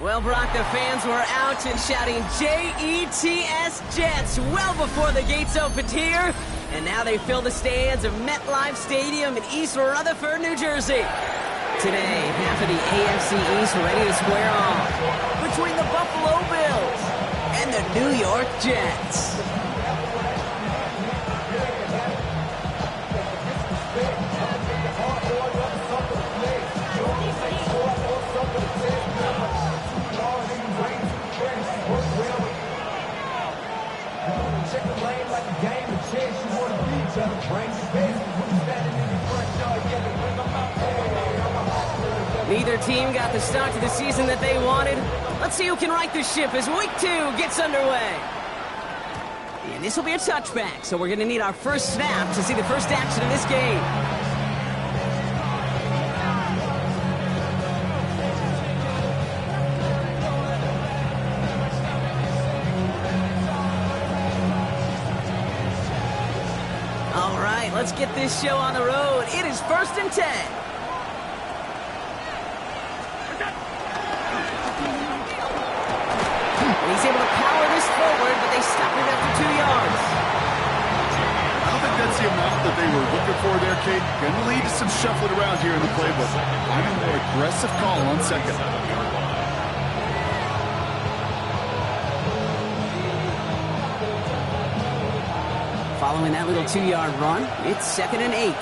Well, Brock, the fans were out and shouting J-E-T-S, Jets, well before the gates opened here. And now they fill the stands of MetLife Stadium in East Rutherford, New Jersey. Today, half of the AFC East ready to square off between the Buffalo Bills and the New York Jets. Neither team got the start to the season that they wanted. Let's see who can right the ship as Week 2 gets underway. And this will be a touchback, so we're going to need our first snap to see the first action of this game. All right, let's get this show on the road. It is 1st and 10. He's able to power this forward, but they stop him after 2 yards. I don't think that's the amount that they were looking for there, Kate. Going to lead to some shuffling around here in the playbook. I'm a more aggressive call on second. Following that little 2-yard run, it's 2nd and 8.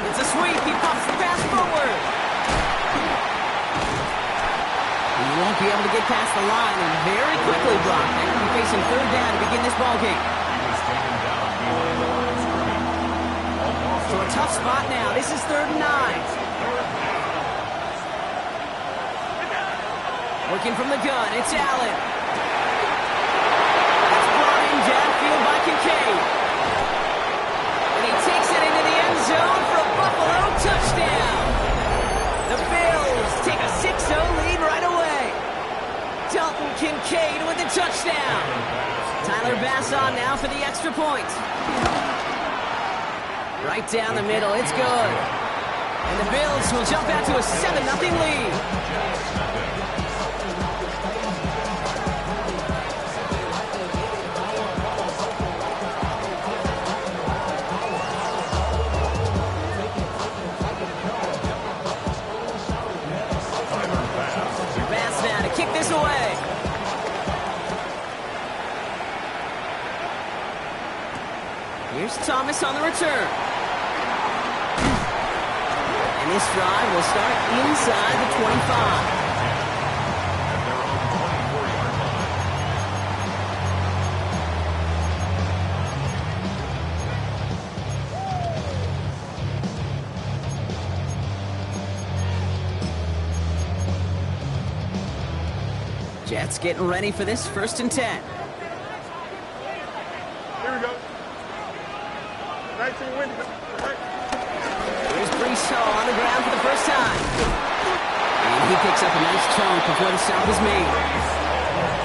It's a sweep. He pops the pass forward. He won't be able to get past the line, and very quickly, Brock, they're going to be facing 3rd down to begin this ballgame. So a tough spot now. This is 3rd and 9. Working from the gun, it's Allen. It's blind downfield by Kincaid. And he takes it into the end zone for a Buffalo touchdown. The Bills take a 6-0 lead right away. Dalton Kincaid with the touchdown. Tyler Bass on now for the extra point. Right down the middle, it's good. And the Bills will jump out to a 7-0 lead. Away. Here's Thomas on the return. And this drive will start inside the 25. Jets getting ready for this 1st and 10. Here we go. Nice and windy. Here's Brees Hall on the ground for the first time. And he picks up a nice chunk before the stop is made.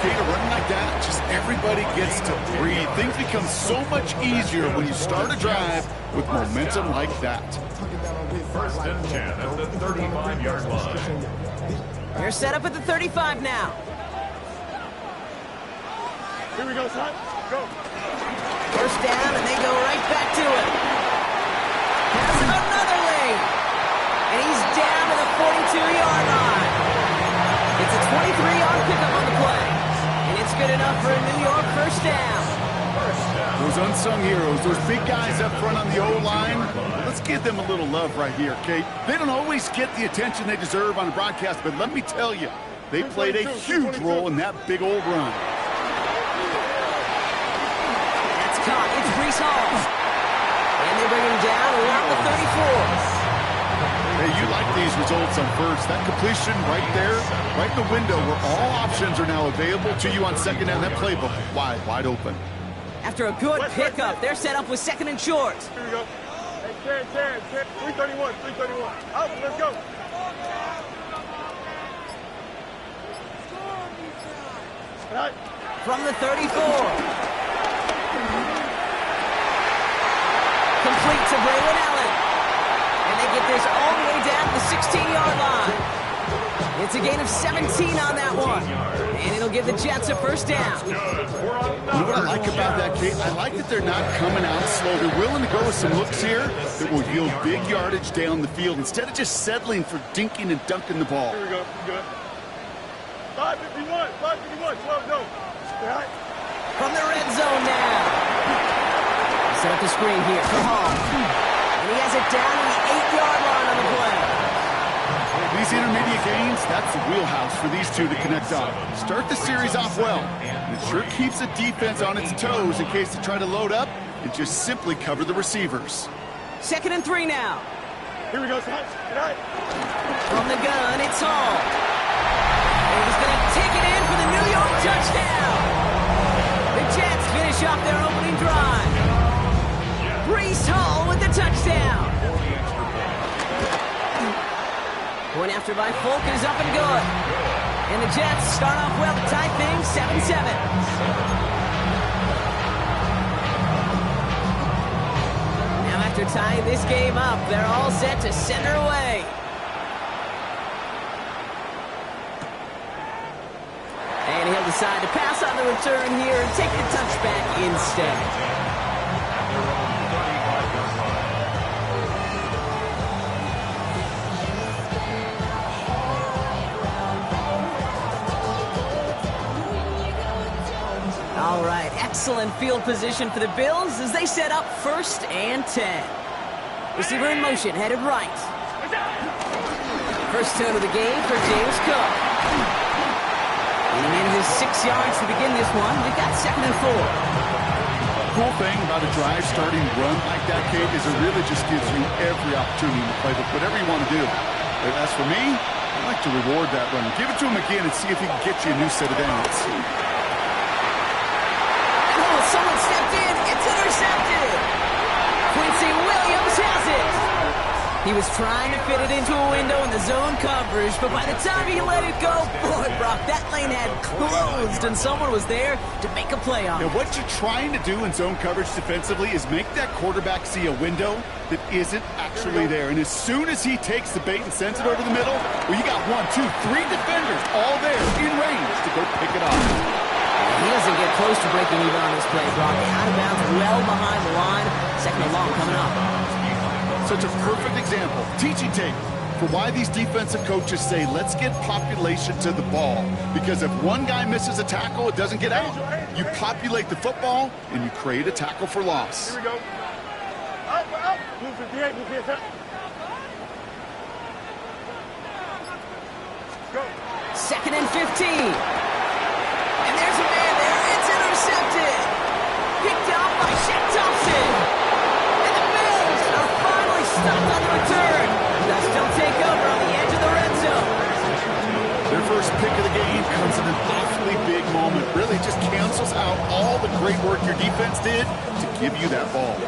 Kate, a run like that, just everybody gets to breathe. Things become so much easier when you start a drive with momentum like that. 1st and 10 at the 35-yard line. They're set up at the 35 now. Here we go, son. Go. First down, and they go right back to it. Has another lane. And he's down to the 42-yard line. It's a 23-yard pickup on the play. And it's good enough for a New York first down. Those unsung heroes, those big guys up front on the O-line, let's give them a little love right here, Kate. They don't always get the attention they deserve on the broadcast, but let me tell you, they played a huge role in that big old run. Caught. It's Brees Hall. And they bring him down around the 34. Hey, you like these results on first. That completion right there, right in the window where all options are now available to you on second down. That playbook wide open. After a good pickup, they're set up with 2nd and short. Here we go. Hey, Terrence. 331. Out, let's go. Right. From the 34. Complete to Braylon Allen. And they get this all the way down to the 16-yard line. It's a gain of 17 on that one. And it'll give the Jets a first down. You know what I like about that, Kate? I like that they're not coming out slow. They're willing to go with some looks here that will yield big yardage down the field instead of just settling for dinking and dunking the ball. Here we go. Good. 551. 551. Slow, no. Right. From the red zone now. Set up the screen here for Hall. And he has it down to the 8-yard line on the play. These intermediate gains, that's the wheelhouse for these two to connect on. Start the series off well. And it sure keeps the defense on its toes in case they try to load up and just simply cover the receivers. 2nd and 3 now. Here we go, son. Good night. From the gun, it's Hall. And he's going to take it in for the New York touchdown. The Jets finish off their opening drive. Breece Hall with the touchdown. Point after by Folk is up and good. And the Jets start off well to tie things 7-7. Now after tying this game up, they're all set to send her away. And he'll decide to pass on the return here and take the touchback instead. All right, excellent field position for the Bills as they set up 1st and 10. Receiver in motion, headed right. First tone of the game for James Cook. Leading in his 6 yards to begin this one. We've got 2nd and 4. Cool thing about a drive starting run like that, Kate, is it really just gives you every opportunity to play whatever you want to do. But as for me, I like to reward that run. Give it to him again and see if he can get you a new set of downs. Someone stepped in. It's intercepted. Quincy Williams has it. He was trying to fit it into a window in the zone coverage, but by the time he let it go, boy, Brock, that lane had closed, and someone was there to make a play on it. Now, what you're trying to do in zone coverage defensively is make that quarterback see a window that isn't actually there. And as soon as he takes the bait and sends it over the middle, well, you got 1, 2, 3 defenders all there in range to go pick it off. He doesn't get close to breaking even on this play, Brock. Out of bounds, well behind the line. 2nd and long coming up. Such a perfect example, teaching tape, for why these defensive coaches say, let's get population to the ball. Because if one guy misses a tackle, it doesn't get out. You populate the football, and you create a tackle for loss. Here we go. Out. Move 58, move 58. Go. 2nd and 15. And there's a man there. It's intercepted. Picked up by Shaq Thompson. And the Bills are finally stopped on the return. They'll still take over on the edge of the red zone. Their first pick of the game comes in an awfully big moment. Really just cancels out all the great work your defense did to give you that ball.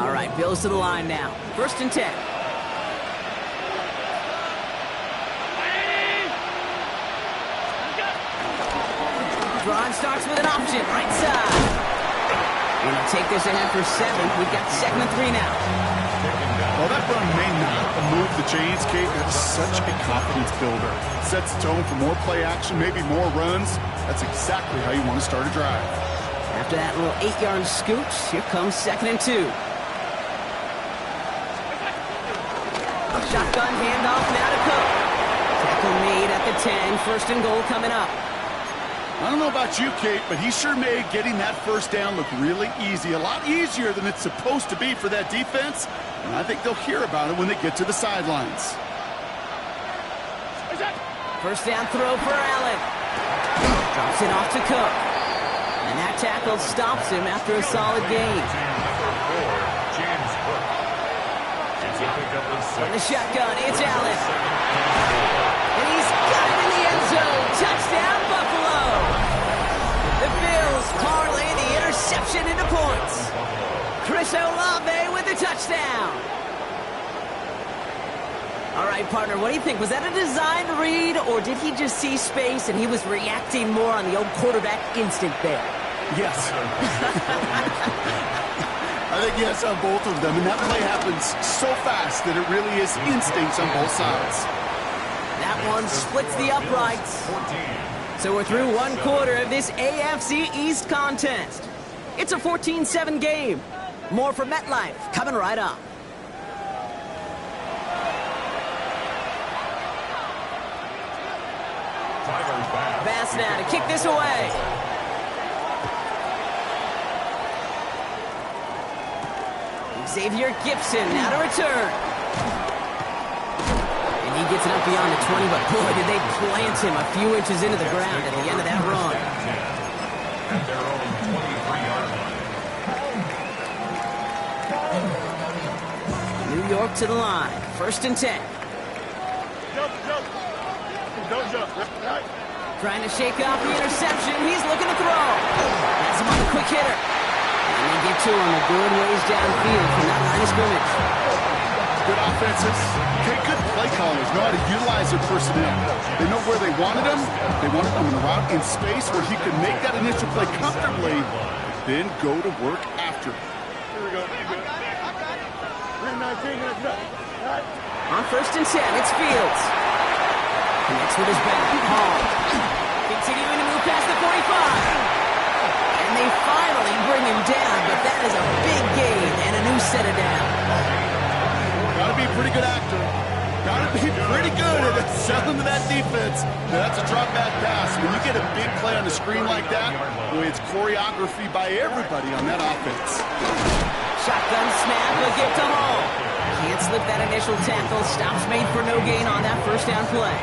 All right, Bills to the line now. 1st and 10. Drive starts with an option, right side. And they'll take this ahead for 7. We've got 2nd and 3 now. Well, that run may not move the chains, Kate. That's such a confidence builder. Sets the tone for more play action, maybe more runs. That's exactly how you want to start a drive. After that little 8-yard scoot, here comes 2nd and 2. Shotgun handoff now to Cook. Tackle made at the 10. 1st and goal coming up. I don't know about you, Kate, but he sure made getting that first down look really easy. A lot easier than it's supposed to be for that defense. And I think they'll hear about it when they get to the sidelines. 1st down throw for Allen. Drops it off to Cook. And that tackle stops him after a solid gain. From the shotgun, it's Allen. And he's got it in the end zone. Touchdown, Buffalo. The Bills parlay the interception into points. Chris Olave with the touchdown. All right, partner, what do you think? Was that a design read, or did he just see space and he was reacting more on the old quarterback instinct there? Yes. I think yes on both of them, and that play happens so fast that it really is instincts on both sides. That one splits the uprights. So we're through one quarter of this AFC East contest. It's a 14-7 game. More from MetLife coming right up. Bass now to kick this away. Xavier Gibson now to return. And he gets it up beyond the 20, but boy, did they plant him a few inches into the ground at the end of that run. At their own 23-yard line. New York to the line. 1st and 10. Jump. Don't jump. Right. Trying to shake off the interception. He's looking to throw. Has him on the quick hitter. And they get to him a good ways downfield from that line of scrimmage. Good offenses. Okay, good play callers know how to utilize their personnel. They know where they wanted him. They wanted him in a route in space where he could make that initial play comfortably, then go to work after. Here we go. Green 19, right. On 1st and 10, it's Fields. Connects with his back. Hall. Continuing to move past the 45. And they finally bring him down, but that is a big gain and a new set of down. Got to be a pretty good actor. Got to be pretty good at selling to that defense. Now, that's a drop back pass. When you get a big play on the screen like that, boy, it's choreography by everybody on that offense. Shotgun snap, a give to Hall. Can't slip that initial tackle. Stops made for no gain on that 1st down play.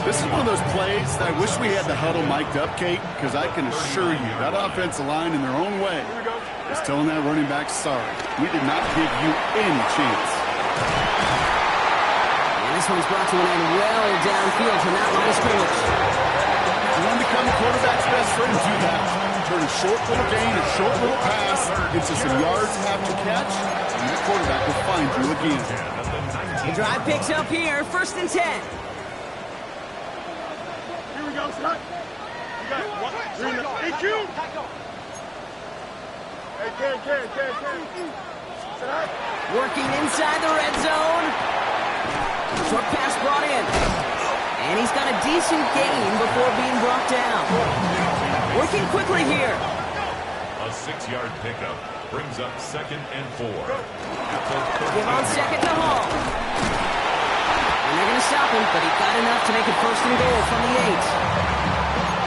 This is one of those plays that I wish we had the huddle mic'd up, Kate, because I can assure you that offensive line in their own way is telling that running back, sorry, we did not give you any chance. And this one's brought to an end well downfield from that line of scrimmage. You want to become the quarterback's best friend, do that. Turn a short little gain, a short little pass into some yards after catch, and that quarterback will find you again. The drive picks up here, 1st and 10. Go, Scott. You got one. Hey, Q. Hey, Ken. Working inside the red zone. Short pass brought in. And he's got a decent gain before being brought down. Working quickly here. A 6-yard pickup brings up 2nd and 4. Give on 2nd to Hall. And they're going to stop him, but he got enough to make it 1st and goal from the 8.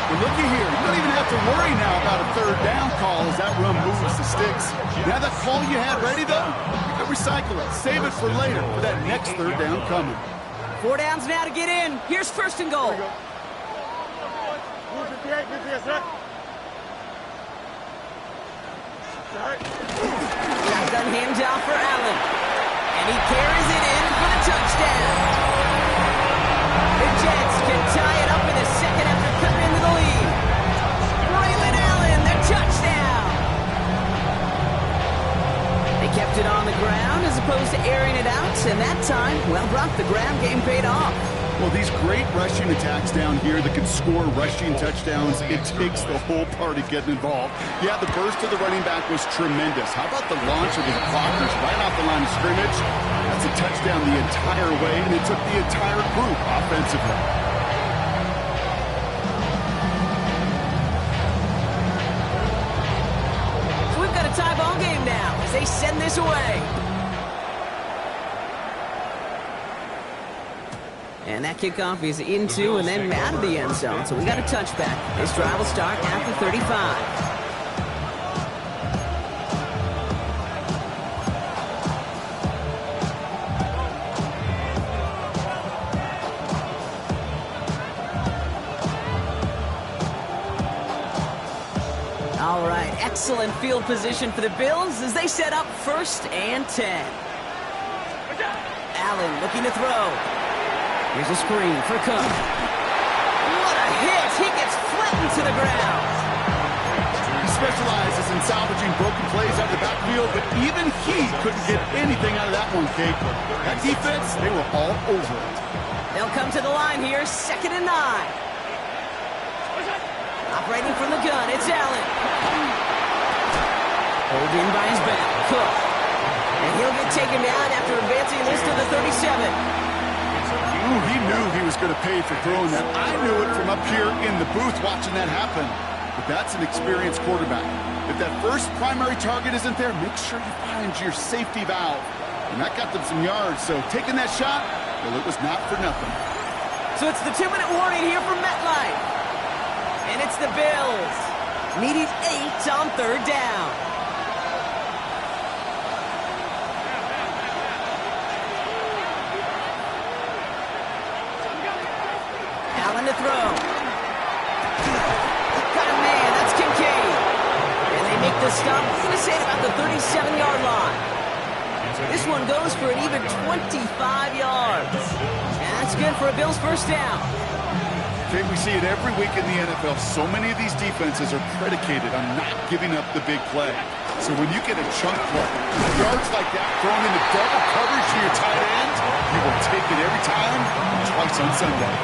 Well, looky here. You don't even have to worry now about a 3rd down call as that run moves the sticks. Now that call you had ready, though, you can recycle it. Save it for later for that next 3rd down coming. 4 downs now to get in. Here's 1st and goal. Shotgun handoff for Allen. And he carries it in for the touchdown. The Jets can tie it up in the 2nd after cutting into the lead. Braylon Allen, the touchdown. They kept it on the ground as opposed to airing it out, and that time, well, Brock, the ground game paid off. Well, these great rushing attacks down here that can score rushing touchdowns, it takes the whole party getting involved. Yeah, the burst of the running back was tremendous. How about the launch of his blockers right off the line of scrimmage? That's a touchdown the entire way, and it took the entire group offensively. So we've got a tie ball game now as they send this away. And that kickoff is into and then out of the end zone. So we got a touchback. This drive will start at the 35. All right, excellent field position for the Bills as they set up 1st and 10. Allen looking to throw. Here's a screen for Cook. What a hit! He gets flattened to the ground. He specializes in salvaging broken plays out of the backfield, but even he couldn't get anything out of that one, Kate. That defense, they were all over it. They'll come to the line here, 2nd and 9. Operating from the gun, it's Allen. Hold Pulled in by his back. Cook. And he'll get taken down after advancing this to the 37. Ooh, he knew he was going to pay for throwing that. I knew it from up here in the booth watching that happen. But that's an experienced quarterback. If that first primary target isn't there, make sure you find your safety valve. And that got them some yards, so taking that shot, well, it was not for nothing. So it's the 2-minute warning here from MetLife. And it's the Bills, needing 8 on 3rd down. Allen to throw. Got a man, that's Kincaid. And they make the stop, I'm going to say about the 37-yard line. This one goes for an even 25 yards. And that's good for a Bills first down. Okay, we see it every week in the NFL. So many of these defenses are predicated on not giving up the big play. So when you get a chunk play, yards like that thrown into double coverage to your tight end, you will take it every time, twice on Sunday.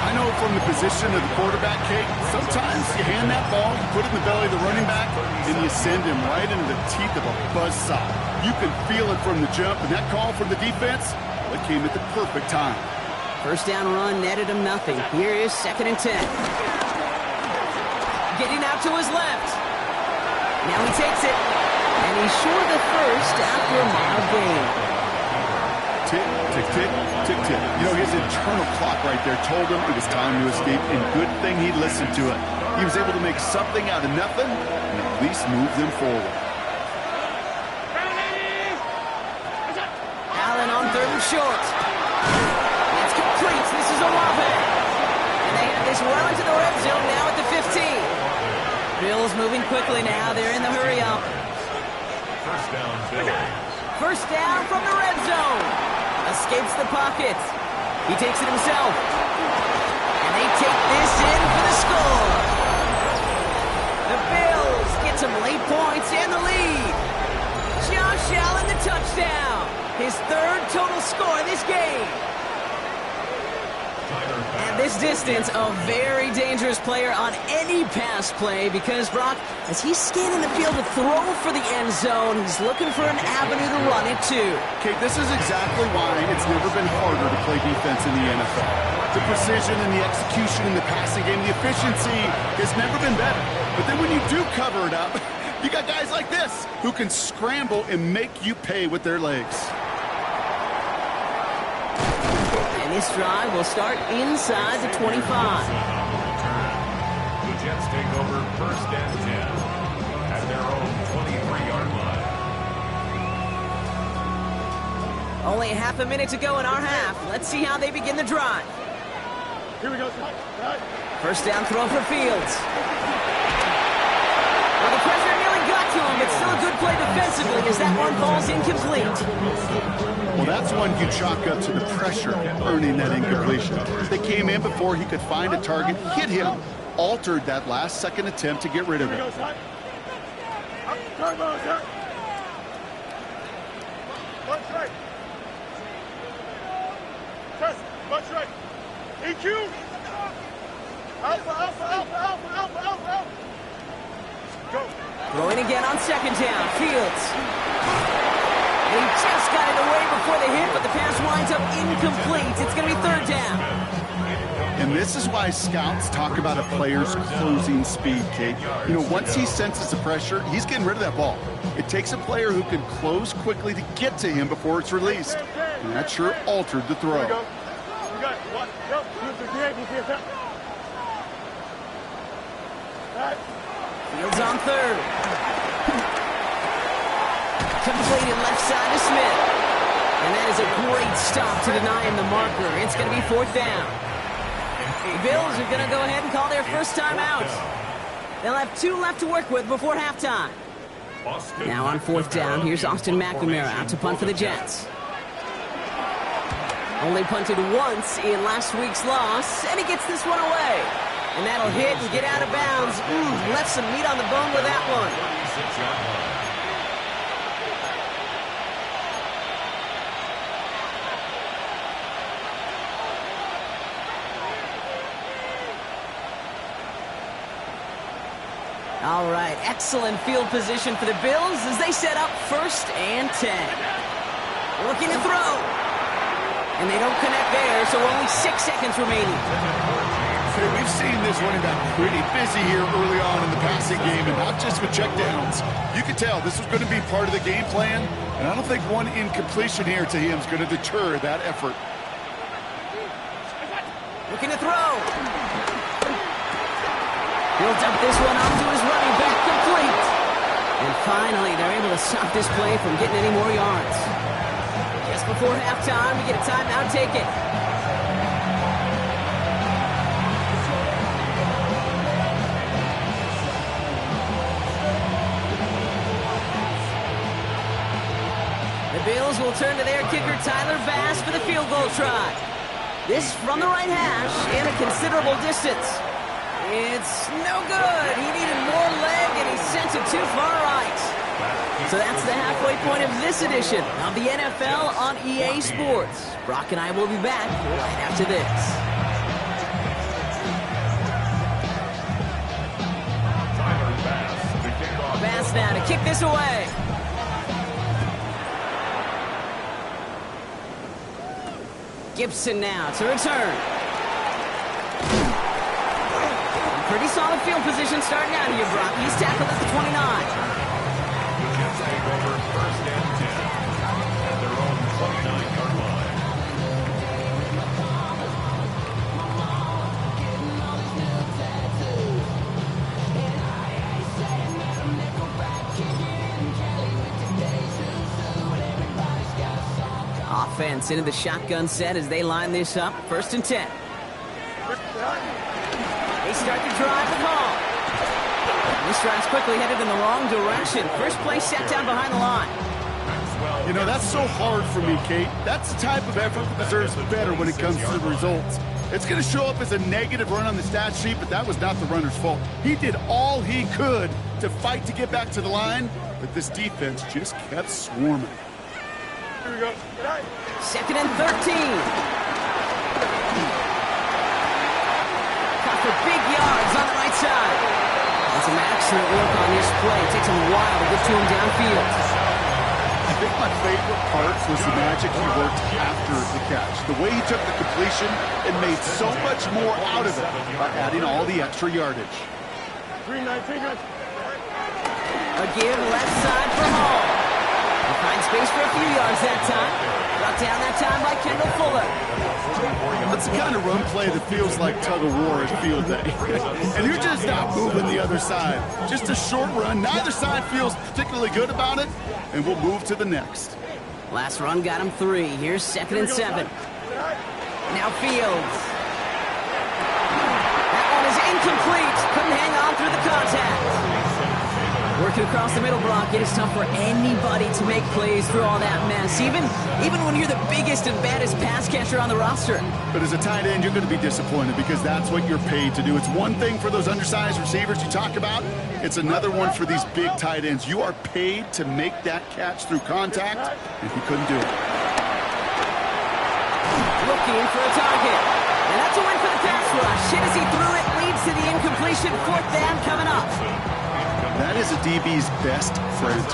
I know from the position of the quarterback, Kate, sometimes you hand that ball, you put it in the belly of the running back, and you send him right into the teeth of a buzzsaw. You can feel it from the jump, and that call from the defense, well, it came at the perfect time. First down run netted him nothing. Here is 2nd and 10. Getting out to his left. Now he takes it. And he's short of the first after a mild gain. Tick, tick, tick, tick, tick. You know, his internal clock right there told him it was time to escape, and good thing he listened to it. He was able to make something out of nothing and at least move them forward. Allen on 3rd and short. It's complete. This is Olave. And they have this well into the red zone now at the 15. Bills moving quickly now. They're in the hurry-up. First down, Bills. First down from the red zone. Escapes the pocket. He takes it himself. And they take this in for the score. The Bills get some late points and the lead. Josh Allen, the touchdown. His 3rd total score this game. At this distance, a very dangerous player on any pass play because, Brock, as he's scanning the field to throw for the end zone, he's looking for an avenue to run it to. Okay, this is exactly why it's never been harder to play defense in the NFL. The precision and the execution in the passing game, the efficiency has never been better. But then when you do cover it up, you got guys like this who can scramble and make you pay with their legs. This drive will start inside the 25. The Jets take over 1st and 10 at their own 23-yard line. Only half a minute to go in our half. Let's see how they begin the drive. Here we go. First down throw for Fields. Well, the pressure nearly got to him, but still a good play defensively as that one falls incomplete. Well, that's one you chalk up to the pressure earning that incompletion. They came in before he could find a target, hit him, altered that last-second attempt to get rid of it. Bunch right. Press. Bunch right. EQ. Alpha. Go. Throwing again on 2nd down. Fields. He just got it away before the hit, but the pass winds up incomplete. It's going to be 3rd down. And this is why scouts talk about a player's closing speed, Kate. You know, once he senses the pressure, he's getting rid of that ball. It takes a player who can close quickly to get to him before it's released. And that sure altered the throw. Here we go. You got it. Watch. Go. Fields on 3rd. Completed left side to Smith. And that is a great stop to deny him the marker. It's going to be 4th down. The Bills are going to go ahead and call their first time out. They'll have 2 left to work with before halftime. Now on 4th down, here's Austin McNamara out to punt for the Jets. Only punted once in last week's loss, and he gets this one away. And that'll hit and get out of bounds. Left some meat on the bone with that one. All right, excellent field position for the Bills as they set up 1st and 10. Looking to throw. And they don't connect there, so only 6 seconds remaining. Hey, we've seen this running back pretty busy here early on in the passing game, and not just with checkdowns. You can tell this was going to be part of the game plan, and I don't think one incompletion here to him is going to deter that effort. Looking to throw. He'll dump this one onto his running back, complete. And finally, they're able to stop this play from getting any more yards. Just before halftime, we get a timeout taken. The Bills will turn to their kicker, Tyler Bass, for the field goal try. This from the right hash and a considerable distance. It's no good. He needed more leg, and he sent it too far right. So that's the halfway point of this edition of the NFL on EA Sports. Brock and I will be back right after this. Tyler Bass to kick off. Bass now to kick this away. Gibson now to return. Pretty solid field position starting out here, Brock. He's tackled at the 29. The Jets take over 1st and 10 at their own 29-yard line. Offense into the shotgun set as they line this up. 1st and 10. They start to drive the ball. This drive's quickly headed in the wrong direction. First play set down behind the line. You know, that's so hard for me, Kate. That's the type of effort that deserves better when it comes to the results. It's going to show up as a negative run on the stat sheet, but that was not the runner's fault. He did all he could to fight to get back to the line, but this defense just kept swarming. Here we go. 2nd and 13. For big yards on the right side. And some excellent work on this play. It takes him a while to get to him downfield. I think my favorite part was the magic he worked after the catch. The way he took the completion and made so much more out of it by adding all the extra yardage. 3-19. A give left side for Hall. He finds space for a few yards that time. Brought down that time by Kendall Fuller. It's the kind of run play that feels like tug-of-war at field day. And you're just not moving the other side. Just a short run. Neither side feels particularly good about it, and we'll move to the next. Last run got him 3. Here's 2nd and 7. Now Fields. That one is incomplete. Couldn't hang on through the contact. Working across the middle block, it is tough for anybody to make plays through all that mess, even when you're the biggest and baddest pass catcher on the roster. But as a tight end, you're going to be disappointed because that's what you're paid to do. It's one thing for those undersized receivers you talk about. It's another one for these big tight ends. You are paid to make that catch through contact, and he couldn't do it. Looking for a target. And that's a win for the pass rush. Hit as he threw it, leads to the incompletion. 4th down coming up. That is a DB's best friend.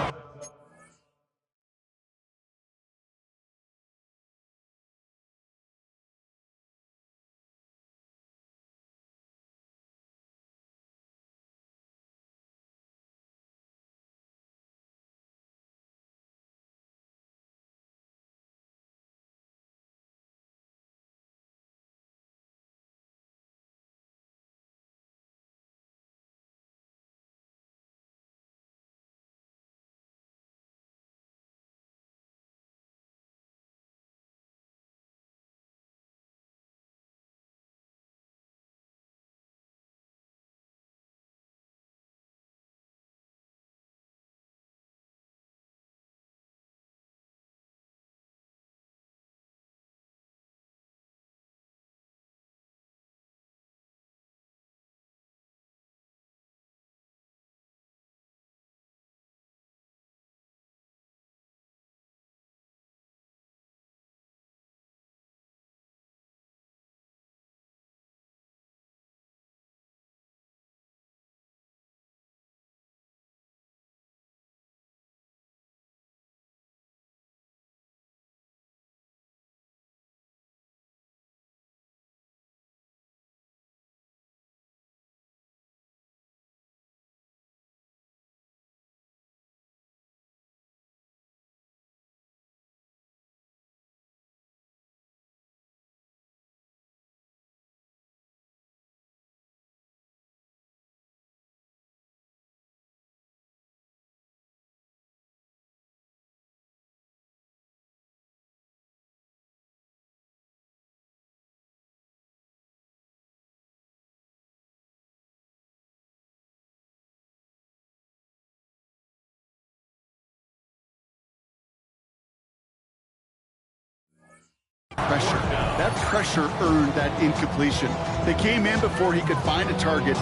Pressure. That pressure earned that incompletion. They came in before he could find a target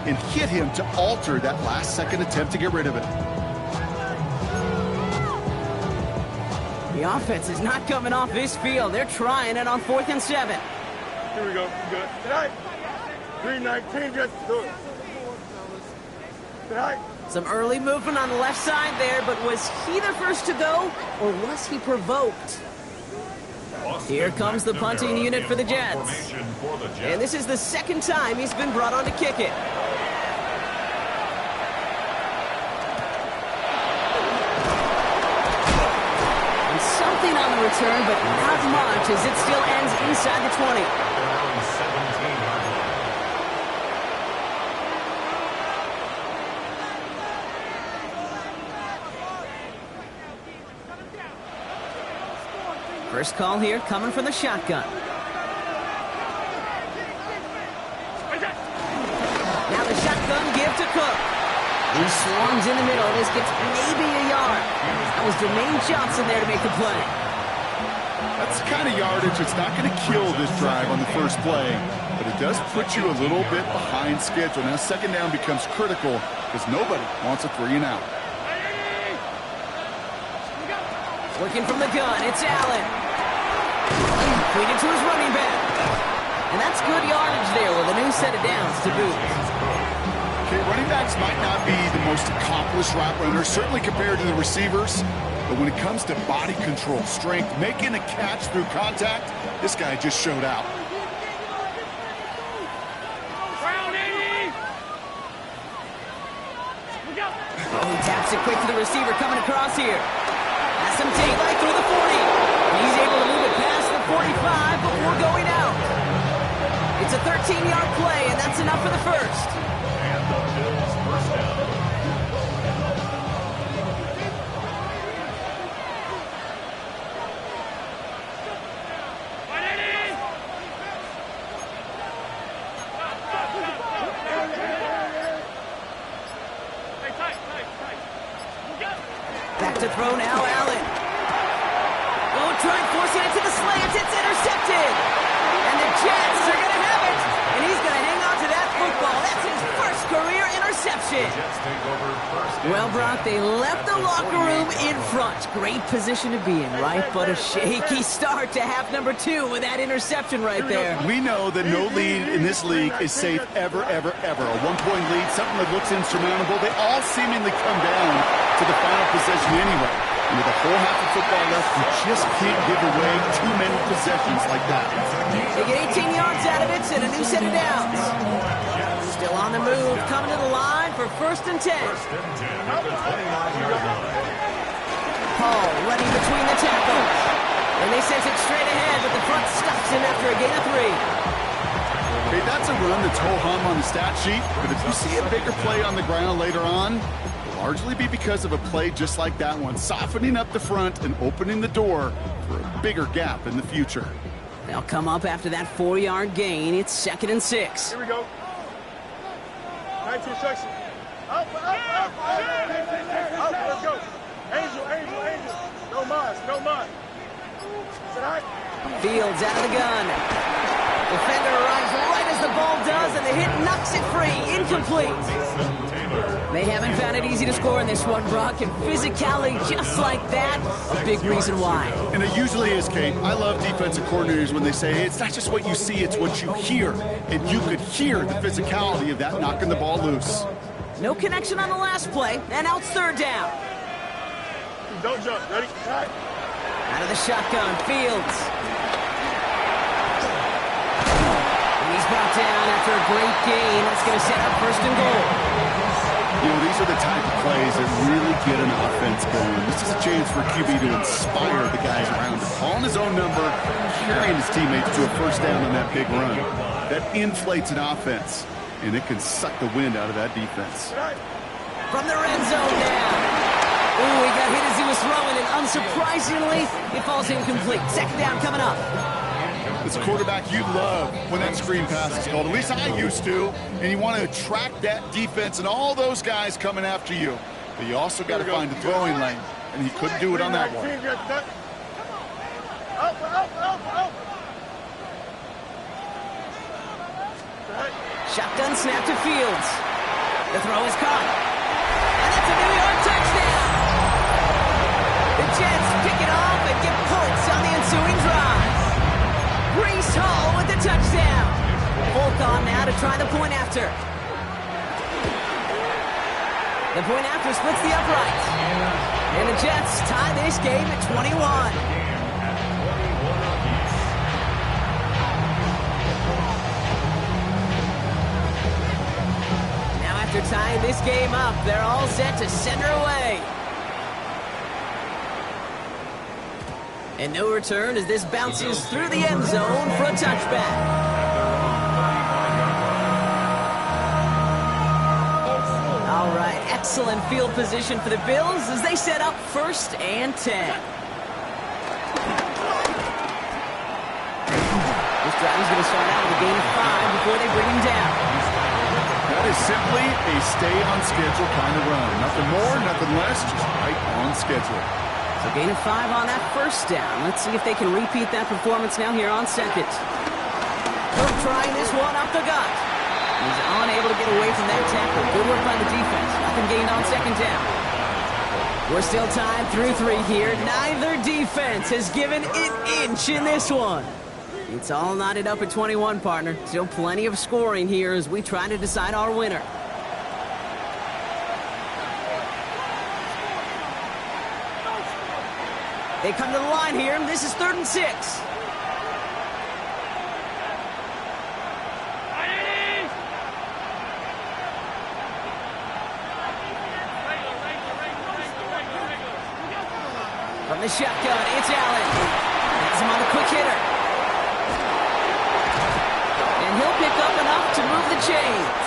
and hit him to alter that last-second attempt to get rid of it. The offense is not coming off this field. They're trying it on 4th and 7. Here we go. Good. Tonight. 3-19, just do it. Tonight. Some early movement on the left side there, but was he the first to go, or was he provoked? Here comes the punting unit for the Jets. And this is the second time he's been brought on to kick it. And something on the return, but not much, as it still ends inside the 20. First call here coming from the shotgun. Now the shotgun give to Cook. He swarms in the middle. This gets maybe a yard. That was Jermaine Johnson there to make the play. That's the kind of yardage that's not going to kill this drive on the first play, but it does put you a little bit behind schedule. Now second down becomes critical because nobody wants a 3 and out. Working from the gun, it's Allen. Completed to his running back. And that's good yardage there with a new set of downs to boot. Okay, running backs might not be the most accomplished route runners, certainly compared to the receivers. But when it comes to body control, strength, making a catch through contact, this guy just showed out. Oh, he taps it quick to the receiver coming across here. Has some daylight through the 40. He's able to move it past the 45 before going out. It's a 13-yard play, and that's enough for the first. And the Bills first down. Back to throw now, Allen. Oh, trying forcing it to the slants. It's intercepted. And the Jets are going to have it. And he's going to hang on to that football. That's his first career interception. Jets take over first and Well, Brock, they left the locker room in front. Great position to be in, right? But a shaky start to half number 2 with that interception right there. We know that no lead in this league is safe ever, ever, ever. A one-point lead, something that looks insurmountable. They all seemingly come down to the final possession anyway. And with a whole half of football left, you just can't give away too many possessions like that. They get 18 yards out of it and a new set of downs. Still on the move, coming to the line for 1st and 10. Paul running between the tackles. And they send it straight ahead, but the front stops him after a gain of 3. Okay, that's a run that's ho-hum on the stat sheet, but if you see a bigger play on the ground later on, it'll largely be because of a play just like that one, softening up the front and opening the door for a bigger gap in the future. They'll come up after that 4-yard gain. It's 2nd and 6. Here we go. 19 seconds. Up, up, up, up. Up, let's go. Angel, angel, angel. No mas, no mas. Fields out of the gun. Defender arrives right as the ball does, and the hit knocks it free. Incomplete. They haven't found it easy to score in this one, Brock, and physicality just like that, a big reason why. And it usually is, Kate. I love defensive coordinators when they say, hey, it's not just what you see, it's what you hear. And you could hear the physicality of that knocking the ball loose. No connection on the last play, and now it's 3rd down. Don't jump. Ready? All right. Out of the shotgun, Fields. And he's brought down after a great gain. That's going to set up 1st and goal. You know, these are the type of plays that really get an offense going. This is a chance for QB to inspire the guys around him. Calling his own number, carrying his teammates to a 1st down on that big run. That inflates an offense, and it can suck the wind out of that defense. From the red zone now. Ooh, he got hit as he was throwing, and unsurprisingly, it falls incomplete. 2nd down coming up. As a quarterback, you love when that screen pass is called. At least I used to. And you want to attract that defense and all those guys coming after you. But you also got to find a throwing lane. And he couldn't do it on that one. Shotgun snap to Fields. The throw is caught. And that's a New York touchdown. The Jets pick it off and get points on the ensuing drive. Breece Hall with the touchdown. Folk on now to try the point after. The point after splits the uprights. And the Jets tie this game at 21. After tying this game up, they're all set to send her away. And no return as this bounces through the end zone for a touchback. All right, excellent field position for the Bills as they set up 1st and 10. This drive is going to start out with a gain of 5 before they bring him down. That is simply a stay-on-schedule kind of run. Nothing more, nothing less, just right on schedule. So gain of 5 on that 1st down. Let's see if they can repeat that performance now here on 2nd. Cook trying this one up the gut. He's unable to get away from that tackle. Good work by the defense. Nothing gained on 2nd down. We're still tied through 3 here. Neither defense has given an inch in this one. It's all knotted up at 21, partner. Still plenty of scoring here as we try to decide our winner. They come to the line here. This is 3rd and 6. From the shotgun, it's Allen. Has him on the quick hitter. And he'll pick up enough to move the chains.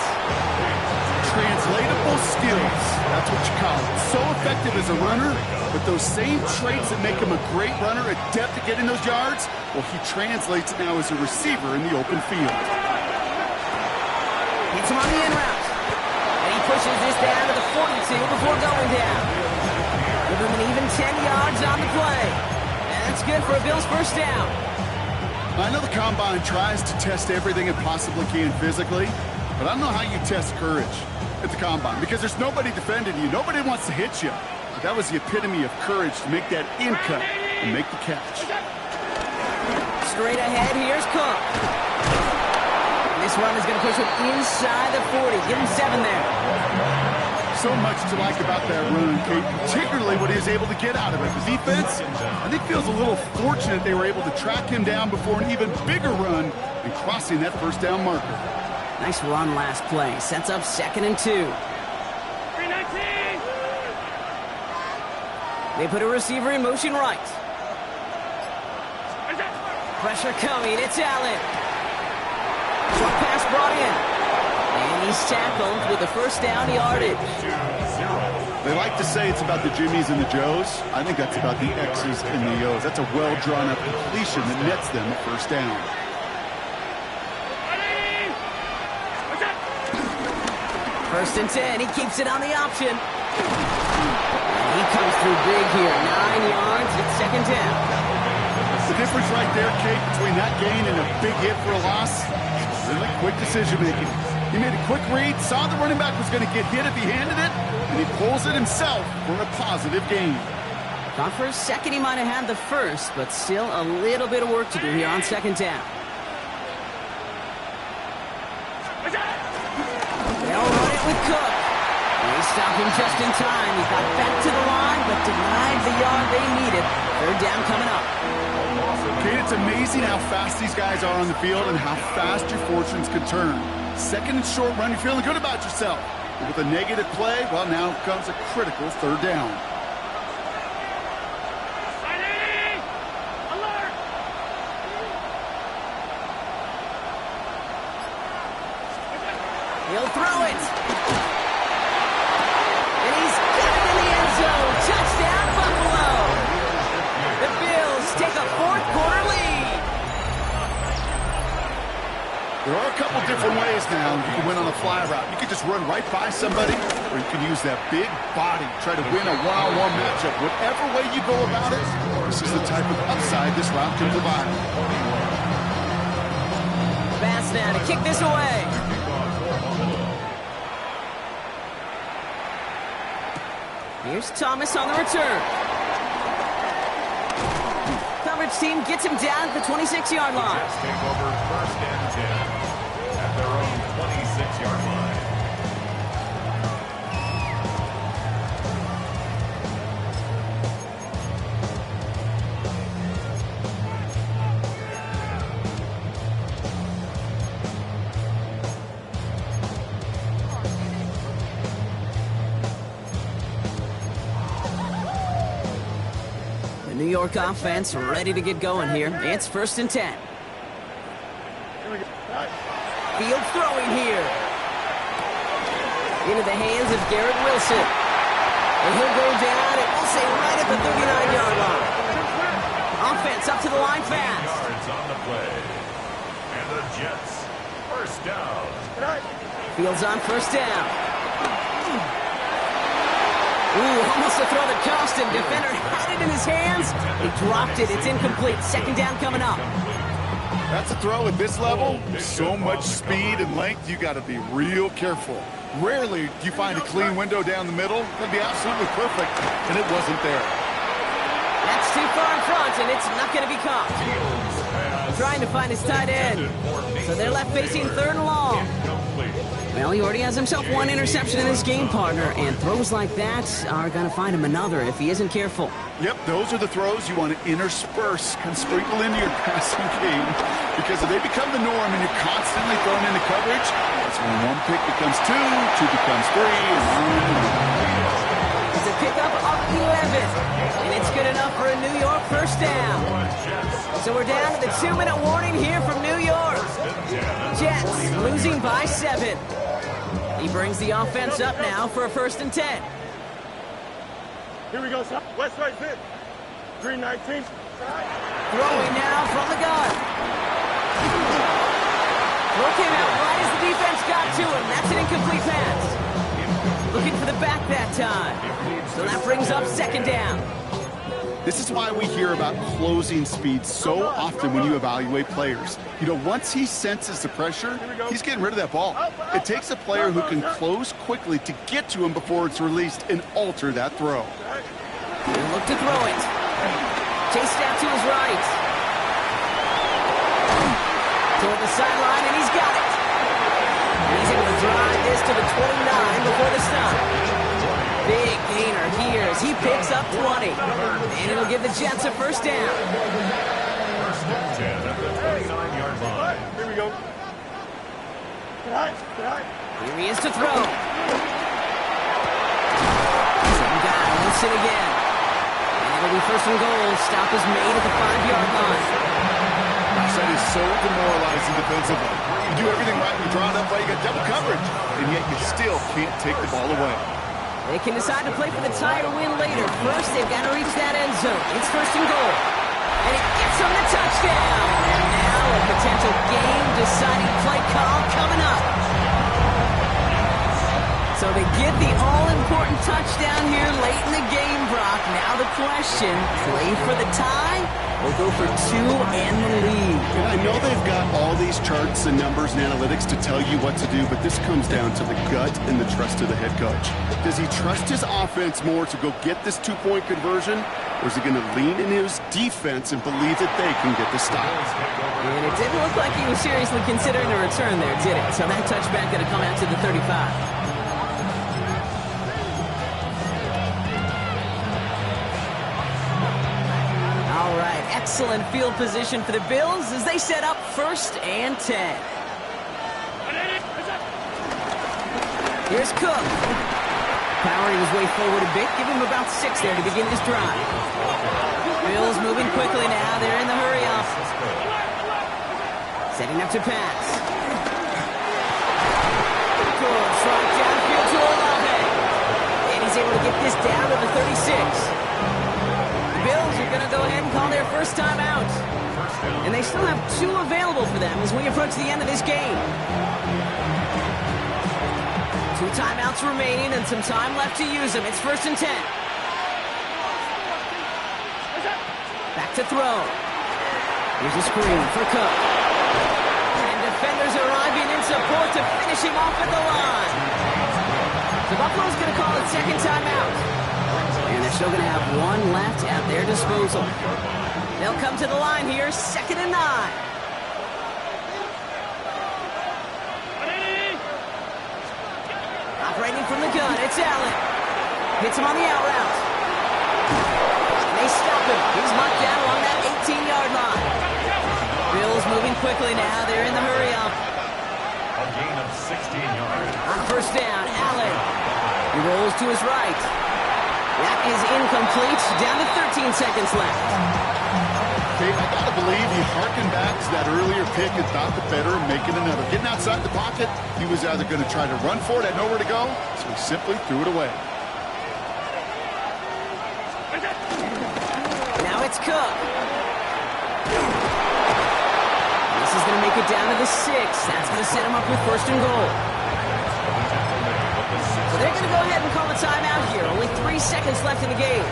Translatable skills. That's what you call it. So effective as a runner, but those same traits that make him a great runner, adept at getting those yards, well, he translates it now as a receiver in the open field. Hits him on the in route. And he pushes this down to the 42 before going down. Give him an even 10 yards on the play. And that's good for a Bills 1st down. I know the Combine tries to test everything it possibly can physically, but I don't know how you test courage at the Combine because there's nobody defending you. Nobody wants to hit you. But that was the epitome of courage to make that in cut and make the catch. Straight ahead, here's Cook. And this run is going to push him inside the 40. Give him 7 there. So much to like about that run, Kate, particularly what he was able to get out of it. The defense, I think, feels a little fortunate they were able to track him down before an even bigger run and crossing that 1st down marker. Nice run last play. Sets up 2nd and 2. 319. They put a receiver in motion right. Pressure coming. It's Allen. Short pass brought in. And he's tackled with the 1st down yardage. They like to say it's about the Jimmies and the Joes. I think that's about the X's and the O's. That's a well-drawn-up completion that nets them a 1st down. 1st and 10. He keeps it on the option. And he comes through big here. 9 yards at 2nd down. The difference right there, Kate, between that gain and a big hit for a loss, really quick decision-making. He made a quick read, saw the running back was going to get hit if he handed it, and he pulls it himself for a positive gain. Thought for a second he might have had the 1st, but still a little bit of work to do here on 2nd down. They'll run it with Cook. And they stop him just in time. He got back to the line, but denied the yard they needed. 3rd down coming up. Kate, it's amazing how fast these guys are on the field and how fast your fortunes can turn. 2nd and short run, you're feeling good about yourself. But with a negative play, well, now comes a critical 3rd down. He'll throw it. And he's got it in the end zone. Touchdown, Buffalo. The Bills take a 4th quarter lead. There are a couple different ways now you can win on a fly route. You can just run right by somebody, or you can use that big body, try to win a one-on-one matchup. Whatever way you go about it, this is the type of upside this route can provide. Pass now to kick this away. Here's Thomas on the return. Coverage team gets him down at the 26-yard line. Jets take over first and 10 at their own 26-yard line. New York offense ready to get going here. It's first and 10. Field throwing here. Into the hands of Garrett Wilson. And he'll go down, and we'll say right at the 39-yard line. Offense up to the line fast. Yards on the play. And the Jets, first down. Fields on first down. Ooh, almost a throw that cost him. Defender had it in his hands. He dropped it. It's incomplete. Second down coming up. That's a throw at this level. So much speed and length, you got to be real careful. Rarely do you find a clean window down the middle. That'd be absolutely perfect, and it wasn't there. That's too far in front, and it's not going to be caught. Trying to find his tight end. So they're left facing third and long. Well, he already has himself one interception in this game, partner, and throws like that are going to find him another if he isn't careful. Yep, those are the throws you want to intersperse and sprinkle into your passing game, because if they become the norm and you're constantly thrown into coverage, that's when one pick becomes two becomes three, and on. It's a pickup of 11, and it's good enough for a New York first down. So we're down to the 2-minute warning here from New York. Jets losing by 7. He brings the offense up now for a first and 10. Here we go, son. West right fit. 319. Throwing now from the gun. Throw came out right as the defense got to him. That's an incomplete pass. Looking for the back that time. So that brings up second down. This is why we hear about closing speed so often when you evaluate players. You know, once he senses the pressure, he's getting rid of that ball. It takes a player who can close quickly to get to him before it's released and alter that throw. He'll look to throw it. Chased out to his right. Toward the sideline, and he's got it. And he's able to drive this to the 29 before the stop. Big gainer here as he picks up 20. And it'll give the Jets a first down. First and 10 at the 29-yard line. Here we go. Here he is to throw. Same guy, Wilson again. And it'll be first and goal. Stop is made at the 5-yard line. That is so demoralizing defensively. You do everything right, you draw it up, but you got double coverage, and yet you still can't take the ball away. They can decide to play for the tie or win later. First, they've got to reach that end zone. It's first and goal. And it gets them the touchdown. And now a potential game-deciding play call coming up. So they get the all-important touchdown here late in the game, Brock. Now the question, play for the tie or go for two and the lead? And I know they've got all these charts and numbers and analytics to tell you what to do, but this comes down to the gut and the trust of the head coach. Does he trust his offense more to go get this two-point conversion, or is he going to lean into his defense and believe that they can get the stop? And it didn't look like he was seriously considering a return there, did it? So that touchback going to come out to the 35. All right, excellent field position for the Bills as they set up first and 10. Here's Cook. Powering his way forward a bit. Give him about 6 there to begin this drive. Bills moving quickly now. They're in the hurry up. Setting up to pass. Good strike downfield to Olave. And he's able to get this down to the 36. The Bills are going to go ahead and call their first time out. And they still have 2 available for them as we approach the end of this game. 2 timeouts remaining and some time left to use them. It's 1st and 10. Back to throw. Here's a screen for Cook. And defenders arriving in support to finish him off at the line. So Buffalo's going to call it 2nd timeout. And they're still going to have 1 left at their disposal. They'll come to the line here, 2nd and 9. Operating from the gun, it's Allen. Hits him on the out route. And they stop him. He's marked down along that 18-yard line. Bills moving quickly now. They're in the hurry-up. A gain of 16 yards. On 1st down, Allen. He rolls to his right. That is incomplete. Down to 13 seconds left. Okay, I gotta believe he harkened back to that earlier pick and thought the better of making another. Getting outside the pocket, he was either going to try to run for it, had nowhere to go, so he simply threw it away. Now it's Cook. This is going to make it down to the 6. That's going to set him up with 1st and goal. So they're going to go ahead and call a timeout here. Only 3 seconds left in the game.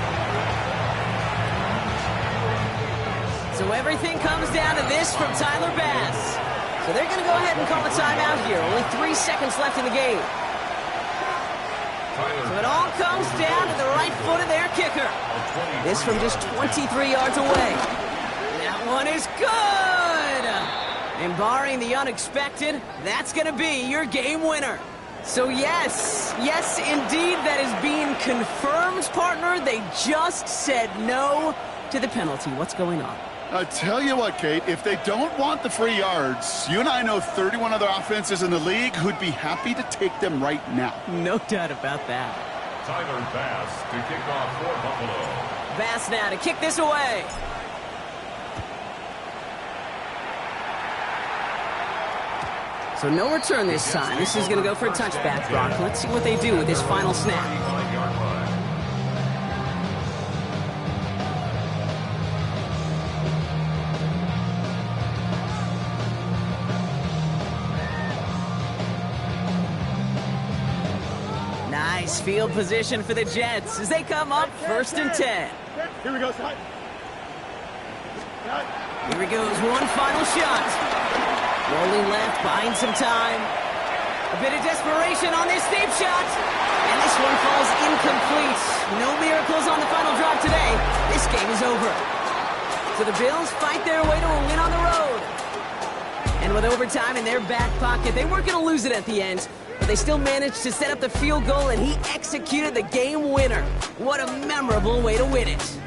So everything comes down to this from Tyler Bass. So they're going to go ahead and call a timeout here. Only 3 seconds left in the game. So it all comes down to the right foot of their kicker. This from just 23 yards away. That one is good. And barring the unexpected, that's going to be your game winner. So yes, indeed, that is being confirmed, partner. They just said no to the penalty. What's going on? I tell you what, Kate, if they don't want the free yards, you and I know 31 other offenses in the league who'd be happy to take them right now. No doubt about that. Tyler Bass to kick off for Buffalo. Bass now to kick this away. So no return this time. This is going to go for a touchback, Brock. Let's see what they do with this final snap. Nice field position for the Jets as they come up 1st and 10. Here we go, Scott. Here he goes, one final shot. Rolling left, buying some time. A bit of desperation on this deep shot. And this one falls incomplete. No miracles on the final drive today. This game is over. So the Bills fight their way to a win on the road. And with overtime in their back pocket, they weren't going to lose it at the end. But they still managed to set up the field goal, and he executed the game winner. What a memorable way to win it.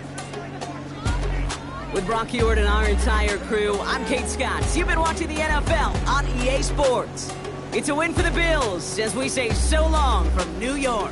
With Brock Ewart and our entire crew, I'm Kate Scott. You've been watching the NFL on EA Sports. It's a win for the Bills as we say so long from New York.